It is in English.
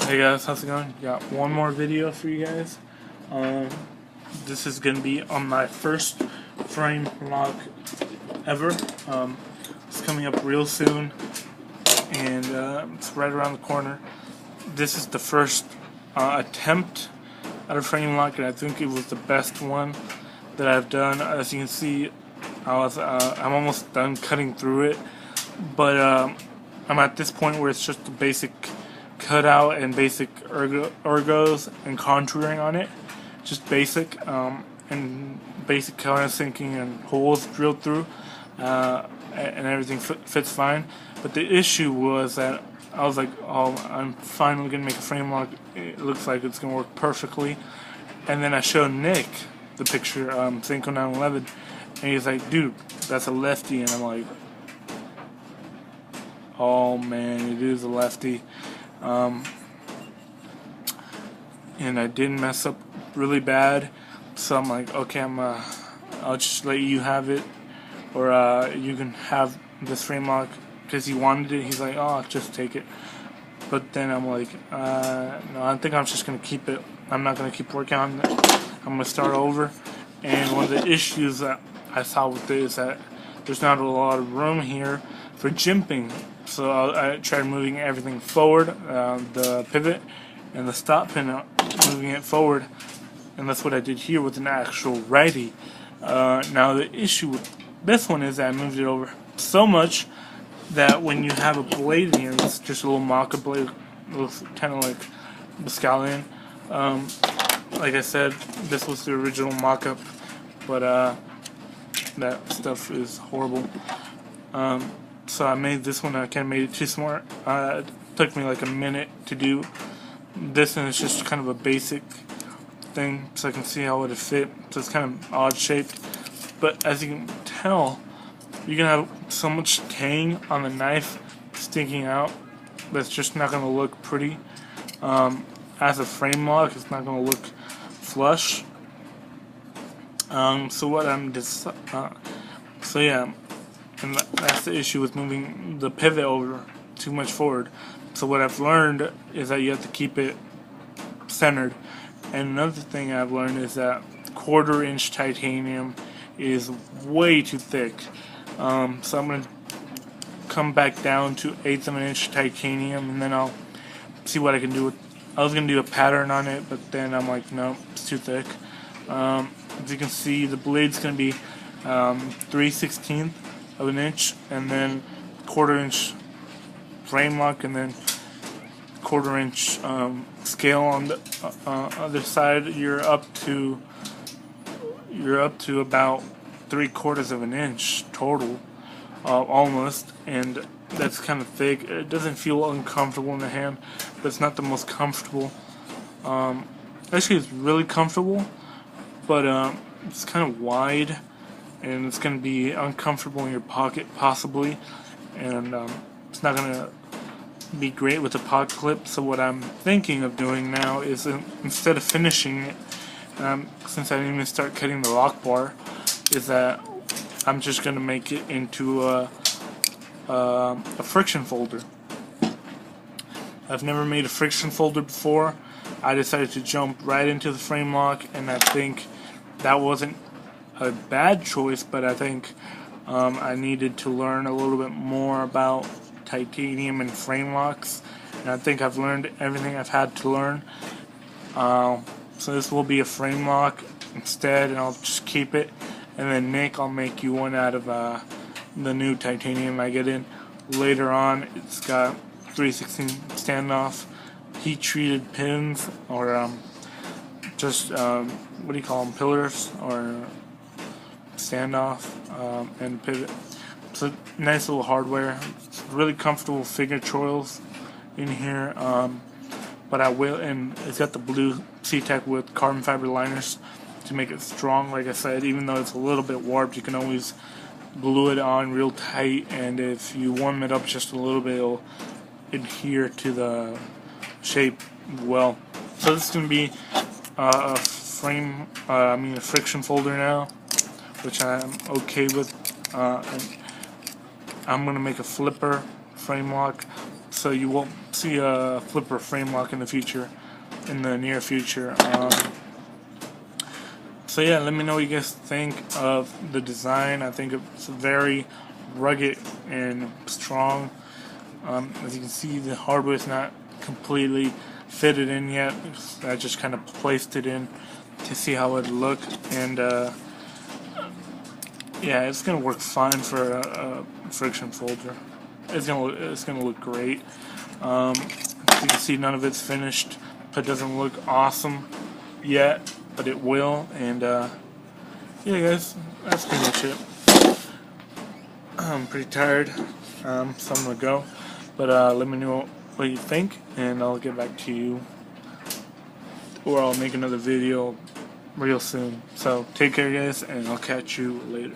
Hey guys, how's it going? Got one more video for you guys. This is gonna be on my first frame lock ever. It's coming up real soon, and it's right around the corner. This is the first attempt at a frame lock, and I think it was the best one that I've done. As you can see, I'm almost done cutting through it, but I'm at this point where it's just the basic cutout and basic ergos and contouring on it, just basic and basic countersinking and holes drilled through, and everything fits fine. But the issue was that I was like, oh, I'm finally gonna make a frame lock. It looks like it's gonna work perfectly. And then I showed Nick the picture, Senko 911, and he's like, dude, that's a lefty. And I'm like, oh man, it is a lefty. And I didn't mess up really bad, so I'm like, okay, I'll just let you have it, or you can have this frame lock, because he wanted it. He's like, oh, just take it. But then I'm like, no, I think I'm just gonna keep it. I'm not gonna keep working on it. I'm gonna start over. And one of the issues that I saw with it is that there's not a lot of room here for jimping. So I tried moving everything forward, the pivot and the stop pin, moving it forward, and that's what I did here with an actual righty. Now the issue with this one is that I moved it over so much that when you have a blade in here, it's just a little Maka blade, looks kind of like the Scallion. Like I said, this was the original mock-up, but that stuff is horrible. So I made this one. I kind of made it too smart. It took me like a minute to do this, and it's just kind of a basic thing, so I can see how it would fit. So it's kind of odd shaped, but as you can tell, you can have so much tang on the knife sticking out that's just not going to look pretty. As a frame lock, it's not going to look flush. So what I'm just so yeah. And that's the issue with moving the pivot over too much forward. So what I've learned is that you have to keep it centered. And another thing I've learned is that 1/4 inch titanium is way too thick. So I'm going to come back down to 1/8 of an inch titanium, and then I'll see what I can do with. I was going to do a pattern on it, but then I'm like, no, it's too thick. As you can see, the blade's going to be 3/16 of an inch, and then 1/4 inch frame lock, and then 1/4 inch scale on the other side. You're up to about 3/4 of an inch total, almost, and that's kind of thick. It doesn't feel uncomfortable in the hand, but it's not the most comfortable. Actually, it's really comfortable, but it's kind of wide, and it's going to be uncomfortable in your pocket, possibly, and it's not going to be great with a pocket clip. So what I'm thinking of doing now is, instead of finishing it, since I didn't even start cutting the lock bar, is that I'm just going to make it into a friction folder. I've never made a friction folder before. I decided to jump right into the frame lock, and I think that wasn't a bad choice, but I think I needed to learn a little bit more about titanium and frame locks, and I think I've learned everything I've had to learn. So this will be a frame lock instead, and I'll just keep it. And then Nick, I'll make you one out of the new titanium I get in later on. It's got 3/16 standoff, heat treated pins, or just what do you call them, pillars, or standoff, and pivot. So nice little hardware. It's really comfortable finger choils in here, but I will, and it's got the blue C-Tech with carbon fiber liners to make it strong. Like I said, even though it's a little bit warped, you can always glue it on real tight, and if you warm it up just a little bit, it'll adhere to the shape well. So this is going to be a friction folder now, which I'm okay with. And I'm going to make a flipper frame lock. So so you won't see a flipper frame lock in the near future. So yeah, let me know what you guys think of the design. I think it's very rugged and strong. As you can see, the hardware is not completely fitted in yet. I just kind of placed it in to see how it would look, and yeah, it's gonna work fine for a friction folder. It's gonna look great. As you can see, none of it's finished, but it doesn't look awesome yet, but it will. And yeah, guys, that's pretty much it. I'm pretty tired, so I'm gonna go. But let me know what you think, and I'll get back to you, or I'll make another video real soon. So take care, guys, and I'll catch you later.